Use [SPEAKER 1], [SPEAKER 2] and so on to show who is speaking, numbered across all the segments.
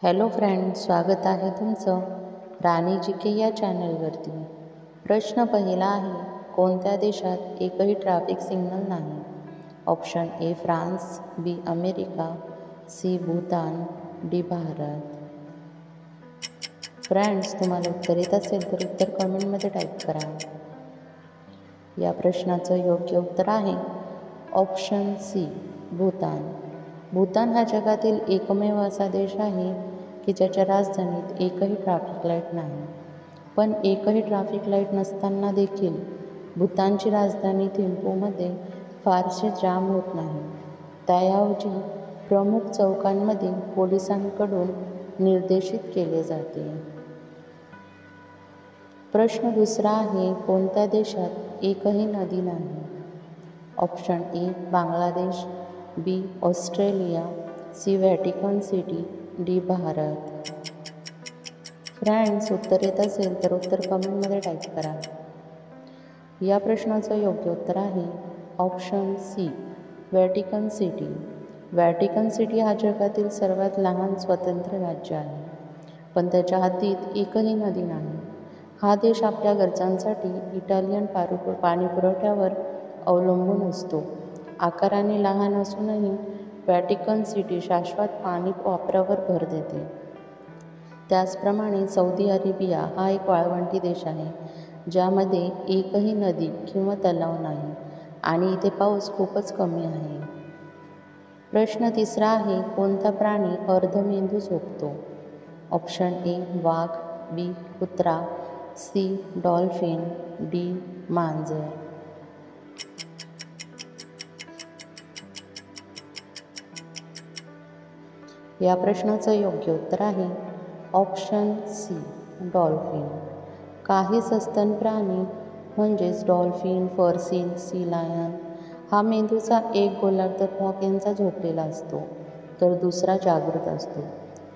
[SPEAKER 1] Hello friend, स्वागत आहे तुमचं राणी जी के या चॅनलवरती. प्रश्न पहिला आहे, कोणत्या देशात एकही ट्रॅफिक सिग्नल नाही? Option A France, B America, C Bhutan, D Bharat. Friends, तुम्हाला उत्तर येत असेल तर उत्तर कमेंटमध्ये टाईप करा. या प्रश्नाचं योग्य उत्तर आहे ऑप्शन सी भूतान. भूतान हा जगातील एकमेव असा देश आहे की ज्याच्या राजधानीत एकही ट्रॅफिक लाईट नाही. पण एकही ट्रॅफिक लाईट नसताना देखील भूतानची राजधानी थिम्पूमध्ये फारसे जाम होत नाही. त्याऐवजी प्रमुख चौकांमध्ये पोलिसांकडून निर्देशित केले जाते. प्रश्न दुसरा आहे, कोणत्या देशात एकही नदी नाही? Option A Bangladesh, B Australia, C Vatican City, D Bharat. Friends, उत्तर येत असेल तर उत्तर कमेंटमध्ये टाईप करा. या प्रश्नाचं योग्य उत्तर आहे option C Vatican City. Vatican City हा जगातील सर्वात लहान स्वतंत्र राज्य आहे, पण त्याच्या हद्दीत एकही नदी नाही. हा देश आपल्या गरजांसाठी इटालियन पाणीपुरवठ्यावर अवलंबून असतो. आकाराने लहान असूनही व्हॅटिकन सिटी शाश्वत पाणी वापरावर भर देते. त्याचप्रमाणे सौदी अरेबिया हा एक वाळवंटी देश आहे, ज्यामध्ये एकही नदी किंवा तलाव नाही आणि इथे पाऊस खूपच कमी आहे. प्रश्न तिसरा आहे, कोणता प्राणी अर्धमेंदू झोपतो? ऑप्शन ए वाघ, बी कुत्रा, सी डॉल्फिन, डी मांजर. या प्रश्नाचं योग्य उत्तर आहे ऑप्शन सी डॉल्फिन. काही सस्तन प्राणी म्हणजेच डॉल्फिन, फरसील, सी लायन हा मेंदूचा एक गोलार्ध भाग यांचा झोपलेला असतो, तर दुसरा जागृत असतो.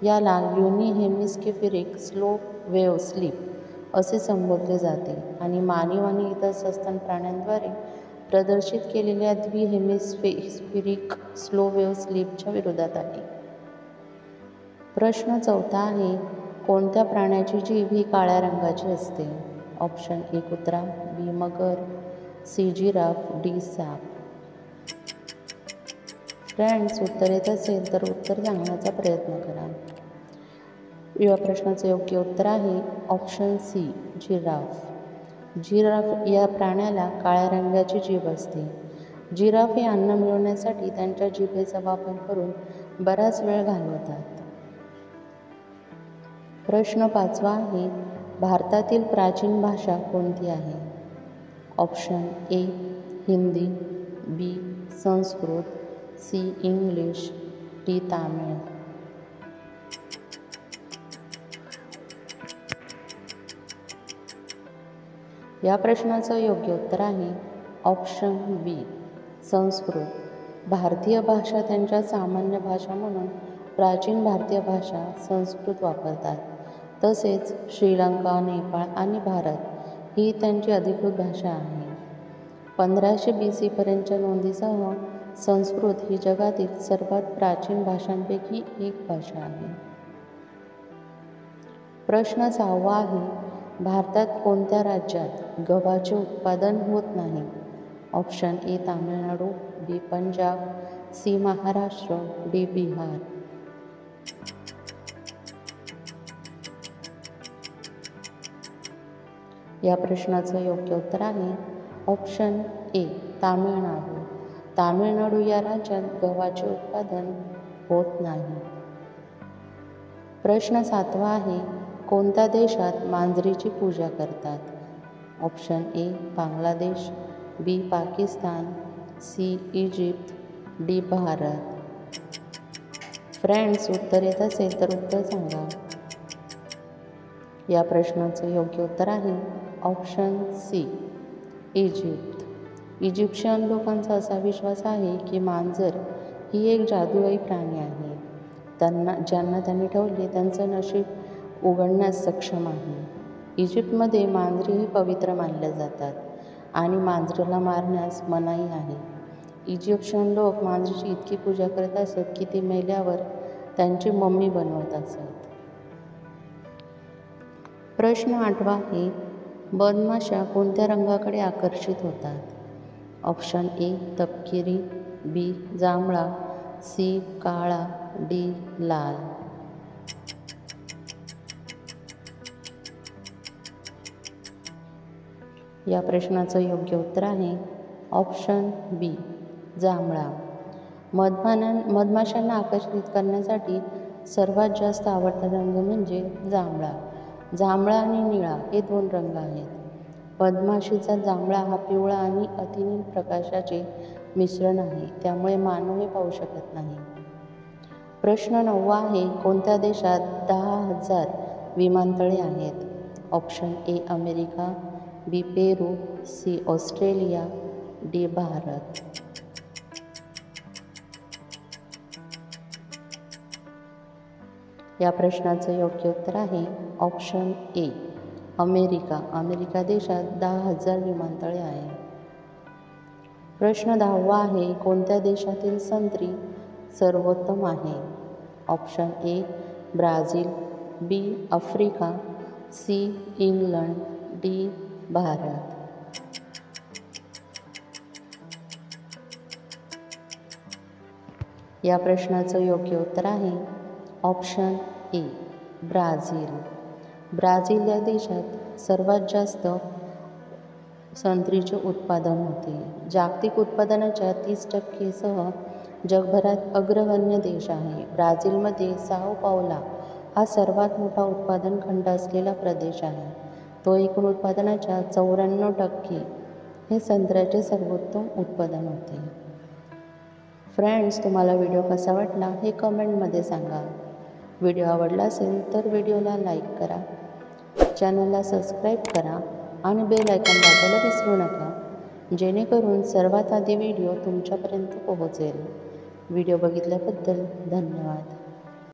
[SPEAKER 1] याला युनी हेमिस्फेरिक स्लो वेव्ह स्लीप असे संबोधले जाते आणि मानव आणि इतर सस्तन प्राण्यांद्वारे प्रदर्शित केलेल्या हेमिस्फेरिक स्लो वेव्ह स्लीपच्या विरोधात आहे. प्रश्न चौथा आहे, कोणत्या प्राण्याची जीभ ही काळ्या रंगाची असते? ऑप्शन ए कुत्रा, बी मगर, सी जिराफ, डी साप. फ्रेंड्स, उत्तर येत असेल तर उत्तर सांगण्याचा प्रयत्न करा. या प्रश्नाचं योग्य उत्तर आहे ऑप्शन सी जिराफ. जिराफ या प्राण्याला काळ्या रंगाची जीभ असते. जिराफ हे अन्न मिळवण्यासाठी त्यांच्या जिभेचा वापर करून बराच वेळ घालवतात. प्रश्न पाचवा आहे, भारतातील प्राचीन भाषा कोणती आहे? Option A Hindi, B Sanskrit, C English, D Tamil. या प्रश्नाचं योग्य उत्तर आहे ऑप्शन बी संस्कृत. भारतीय भाषा त्यांच्या सामान्य भाषा म्हणून प्राचीन भारतीय भाषा संस्कृत वापरतात. तसेच श्रीलंका, नेपाळ आणि भारत ही त्यांची अधिकृत भाषा आहे. 1500 BC पर्यंतच्या नोंदीसह संस्कृत ही जगातील सर्वात प्राचीन भाषांपैकी एक भाषा आहे. प्रश्न 6वा आहे, भारतात कोणत्या राज्यात गव्हाचे उत्पादन होत नाही? Option A Tamil Nadu, B Punjab, C Maharashtra, D Bihar. या प्रश्नाचं योग्य उत्तर आहे ऑप्शन ए तामिळनाडू. तामिळनाडू या राज्यात गव्हाचे उत्पादन होत नाही. प्रश्न 7वा आहे, कोणत्या देशात मांजरीची पूजा करतात? Option A Bangladesh, B Pakistan, C Egypt, D Bharat. Friends, उत्तर येत असेल तर उत्तर सांगा. या प्रश्नाचं योग्य उत्तर आहे ऑप्शन सी इजिप्त. इजिप्शियन लोकांचा असा विश्वास आहे की मांजर ही एक जादुई प्राणी आहे. ज्यांना त्यांनी ठेवले त्यांचं नशीब उघडण्यास सक्षम आहे. इजिप्तमध्ये मांजरी ही पवित्र मानल्या जातात आणि मांजरीला मारण्यास मनाई आहे. इजिप्शियन लोक मांजरीची इतकी पूजा करत असत की ती मेल्यावर त्यांची मम्मी बनवत असत. प्रश्न 8 आहे, मधमाशा कोणत्या रंगाकडे आकर्षित होतात? ऑप्शन ए तपकिरी, बी जांभळा, सी काळा, डी लाल. या प्रश्नाचं योग्य उत्तर आहे ऑप्शन बी जांभळा. मधमाशांना आकर्षित करण्यासाठी सर्वात जास्त आवडता रंग म्हणजे जांभळा. जांभळा आणि निळा हे 2 रंग आहेत. मधमाशीचा जांभळा हा पिवळा आणि अतिनील प्रकाशाचे मिश्रण आहे, त्यामुळे मानव हे पाहू शकत नाही. प्रश्न 9 आहे, कोणत्या देशात 10,000 विमानतळे आहेत? Option A America, B Peru, C Australia, D Bharat. या प्रश्नाचं योग्य उत्तर आहे ऑप्शन ए अमेरिका. अमेरिका देशात 10,000 विमानतळे आहे. प्रश्न 10 आहे, कोणत्या देशातील संत्री सर्वोत्तम आहे? Option A Brazil, B Africa, C England, D Bharat. या प्रश्नाचं योग्य उत्तर आहे ऑप्शन ए ब्राझील. ब्राझील या देशात सर्वात जास्त संत्रीचे उत्पादन होते. जागतिक उत्पादनाच्या 30% सह जगभरात अग्रगण्य देश आहे. ब्राझीलमध्ये साओ पावलो हा सर्वात मोठा उत्पादन खंड असलेला प्रदेश आहे. तो एकूण उत्पादनाच्या 94% हे संत्र्याचे सर्वोत्तम उत्पादन होते. फ्रेंड्स, तुम्हाला व्हिडिओ कसा वाटला हे कमेंटमध्ये सांगा. व्हिडिओ आवडला असेल तर व्हिडिओला लाईक करा, चॅनलला सबस्क्राईब करा आणि बेल आयकॉन दाबायला विसरू नका, जेणेकरून सर्वात आधी व्हिडिओ तुमच्यापर्यंत पोहोचेल. व्हिडिओ बघितल्याबद्दल धन्यवाद.